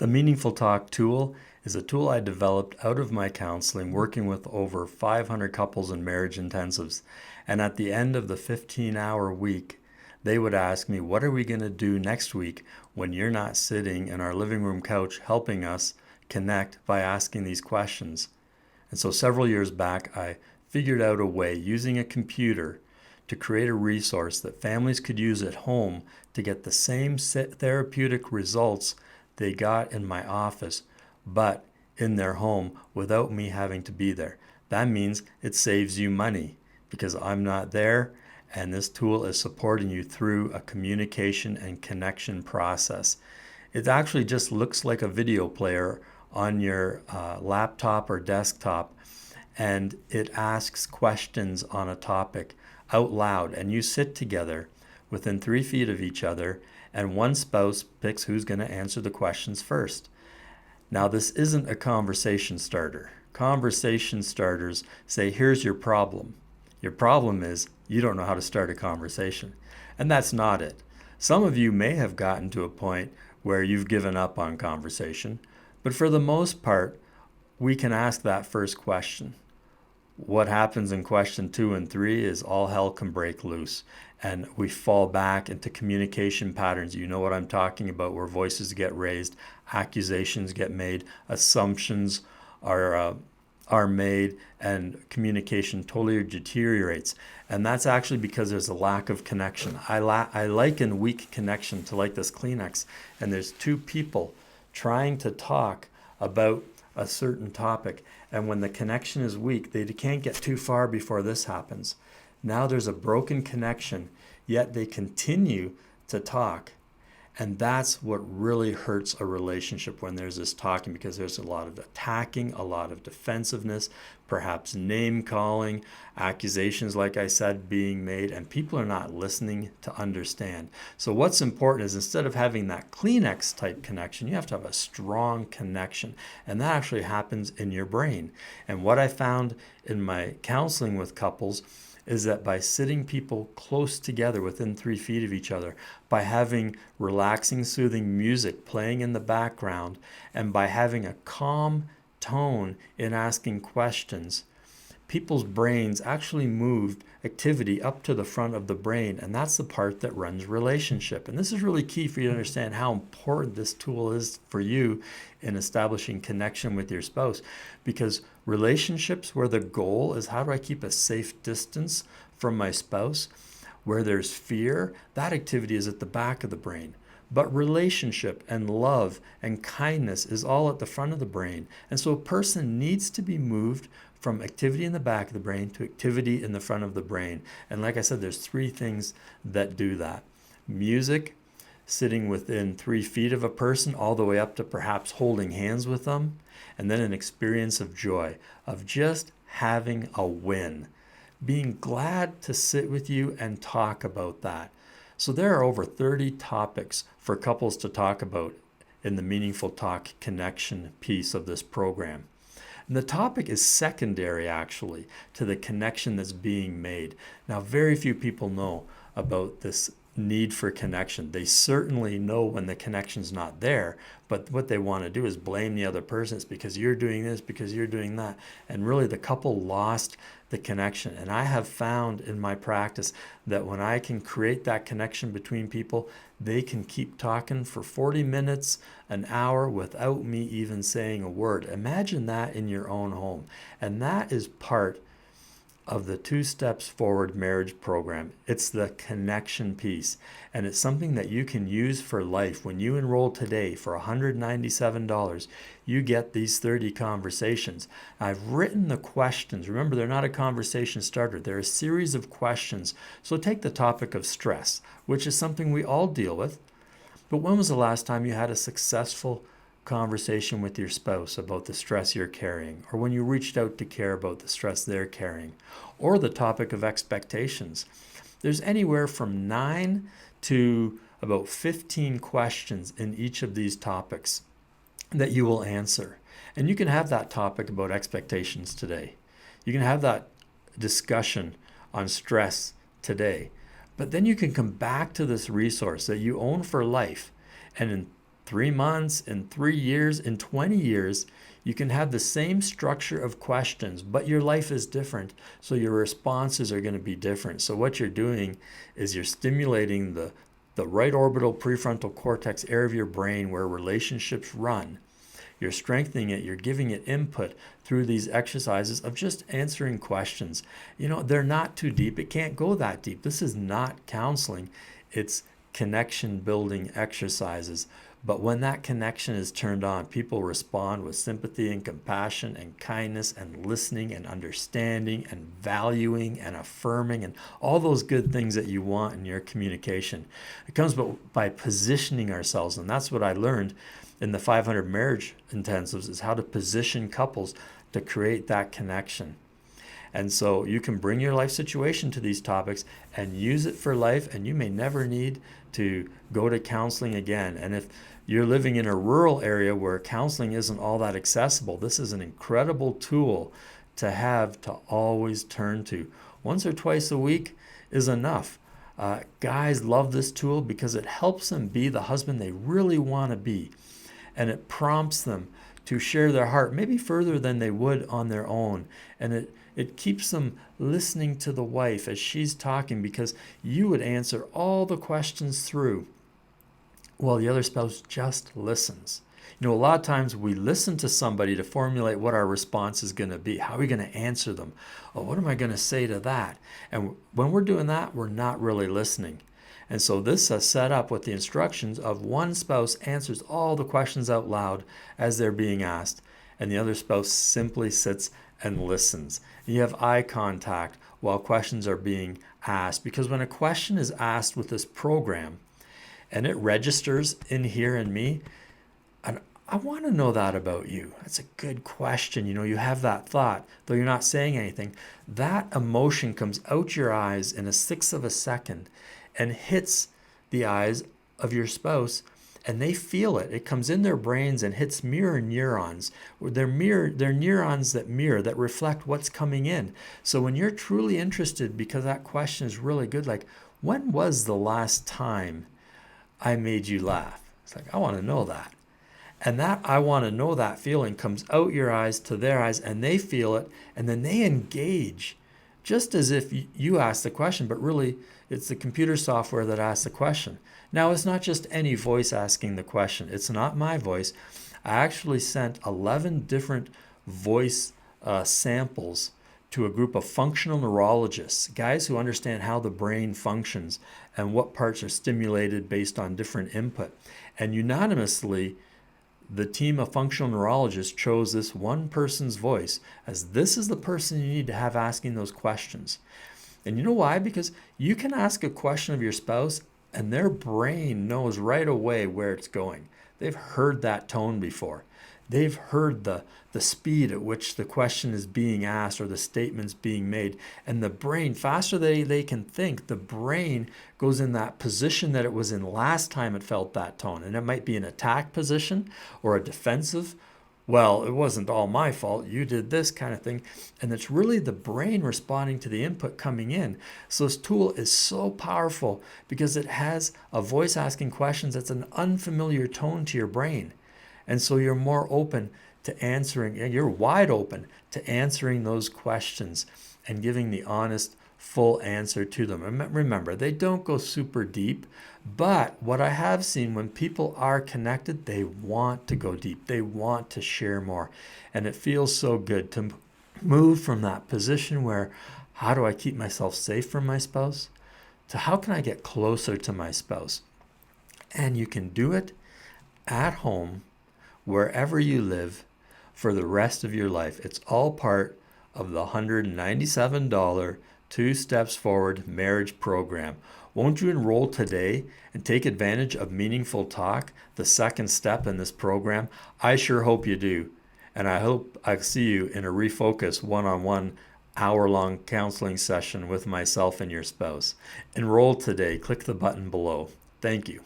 The Meaningful Talk tool is a tool I developed out of my counseling, working with over 500 couples in marriage intensives. And at the end of the 15-hour week, they would ask me, what are we going to do next week when you're not sitting in our living room couch helping us connect by asking these questions? And so several years back, I figured out a way using a computer to create a resource that families could use at home to get the same therapeutic results they got in my office, but in their home without me having to be there. That means it saves you money because I'm not there, and this tool is supporting you through a communication and connection process. It actually just looks like a video player on your laptop or desktop, and it asks questions on a topic out loud, and you sit together within 3 feet of each other, and one spouse picks who's going to answer the questions first. Now, this isn't a conversation starter. Conversation starters say, here's your problem. Your problem is you don't know how to start a conversation. And that's not it. Some of you may have gotten to a point where you've given up on conversation, but for the most part, we can ask that first question. What happens in question 2 and 3 is all hell can break loose, and we fall back into communication patterns. You know what I'm talking about, where voices get raised, accusations get made, assumptions are made, and communication totally deteriorates. And that's actually because there's a lack of connection. I liken weak connection to like this Kleenex, and there's two people trying to talk about a certain topic, and when the connection is weak, they can't get too far before this happens. Now there's a broken connection, yet they continue to talk. And that's what really hurts a relationship when there's this talking, because there's a lot of attacking, a lot of defensiveness, perhaps name calling, accusations, like I said, being made, and people are not listening to understand. So what's important is, instead of having that Kleenex type connection, you have to have a strong connection. And that actually happens in your brain. And what I found in my counseling with couples is that by sitting people close together within 3 feet of each other, by having relaxing, soothing music playing in the background, and by having a calm tone in asking questions, people's brains actually moved activity up to the front of the brain, and that's the part that runs relationship. And this is really key for you to understand how important this tool is for you in establishing connection with your spouse, because relationships where the goal is, how do I keep a safe distance from my spouse, where there's fear, that activity is at the back of the brain. But relationship and love and kindness is all at the front of the brain. And so a person needs to be moved from activity in the back of the brain to activity in the front of the brain. And like I said, there's 3 things that do that. Music, sitting within 3 feet of a person, all the way up to perhaps holding hands with them. And then an experience of joy, of just having a win, being glad to sit with you and talk about that. So there are over 30 topics for couples to talk about in the Meaningful Talk connection piece of this program. And the topic is secondary, actually, to the connection that's being made. Now, very few people know about this need for connection. They certainly know when the connection's not there, but what they want to do is blame the other person. It's because you're doing this, because you're doing that. And really, the couple lost the connection. And I have found in my practice that when I can create that connection between people, they can keep talking for 40 minutes, an hour, without me even saying a word. Imagine that in your own home. And that is part of the 2 Steps Forward marriage program. It's the connection piece, and it's something that you can use for life. When you enroll today for $197, you get these 30 conversations. I've written the questions. Remember, they're not a conversation starter. They're a series of questions. So take the topic of stress, which is something we all deal with. But when was the last time you had a successful conversation with your spouse about the stress you're carrying, or when you reached out to care about the stress they're carrying? Or the topic of expectations. There's anywhere from 9 to about 15 questions in each of these topics that you will answer. And you can have that topic about expectations today. You can have that discussion on stress today. But then you can come back to this resource that you own for life, and in 3 months, in 3 years, in 20 years, you can have the same structure of questions, but your life is different. So your responses are going to be different. So what you're doing is you're stimulating the right orbital prefrontal cortex area of your brain where relationships run. You're strengthening it, you're giving it input through these exercises of just answering questions. They're not too deep. It can't go that deep. This is not counseling. It's connection building exercises. But when that connection is turned on, people respond with sympathy and compassion and kindness and listening and understanding and valuing and affirming and all those good things that you want in your communication. It comes by positioning ourselves, and that's what I learned in the 500 marriage intensives, is how to position couples to create that connection. And so you can bring your life situation to these topics and use it for life, and you may never need to go to counseling again. And if you're living in a rural area where counseling isn't all that accessible, this is an incredible tool to have to always turn to. Once or twice a week is enough. Guys love this tool because it helps them be the husband they really want to be. And it prompts them to share their heart, maybe further than they would on their own. And it keeps them listening to the wife as she's talking, because you would answer all the questions through while the other spouse just listens. A lot of times we listen to somebody to formulate what our response is going to be. How are we going to answer them? Oh, what am I going to say to that? And when we're doing that, we're not really listening. And so this is set up with the instructions of one spouse answers all the questions out loud as they're being asked, and the other spouse simply sits and listens. You have eye contact while questions are being asked, because when a question is asked with this program and it registers in here in me, and I want to know that about you. That's a good question. You have that thought, though you're not saying anything. That emotion comes out your eyes in a sixth of a second and hits the eyes of your spouse, and they feel it. It comes in their brains and hits mirror neurons. They're neurons that mirror, that reflect what's coming in. So when you're truly interested, because that question is really good, like, when was the last time I made you laugh? It's like, I want to know that. And that I want to know that feeling comes out your eyes to their eyes, and they feel it, and then they engage just as if you asked the question, but really it's the computer software that asks the question. Now, it's not just any voice asking the question. It's not my voice. I actually sent 11 different voice samples to a group of functional neurologists, guys who understand how the brain functions and what parts are stimulated based on different input. And unanimously, the team of functional neurologists chose this one person's voice as this is the person you need to have asking those questions. And you know why? Because you can ask a question of your spouse and their brain knows right away where it's going. They've heard that tone before. They've heard the speed at which the question is being asked or the statement's being made. And the brain, faster they can think, the brain goes in that position that it was in last time it felt that tone. And it might be an attack position or a defensive. Well, it wasn't all my fault. You did this kind of thing. And it's really the brain responding to the input coming in. So this tool is so powerful because it has a voice asking questions that's an unfamiliar tone to your brain. And so you're more open to answering, you're wide open to answering those questions and giving the honest, full answer to them. Remember, they don't go super deep, but what I have seen when people are connected, they want to go deep. They want to share more. And it feels so good to move from that position where, how do I keep myself safe from my spouse, to how can I get closer to my spouse? And you can do it at home, wherever you live, for the rest of your life. It's all part of the $197 2 Steps Forward marriage program. Won't you enroll today and take advantage of Meaningful Talk, the second step in this program? I sure hope you do. And I hope I see you in a Refocus one-on-one hour-long counseling session with myself and your spouse. Enroll today. Click the button below. Thank you.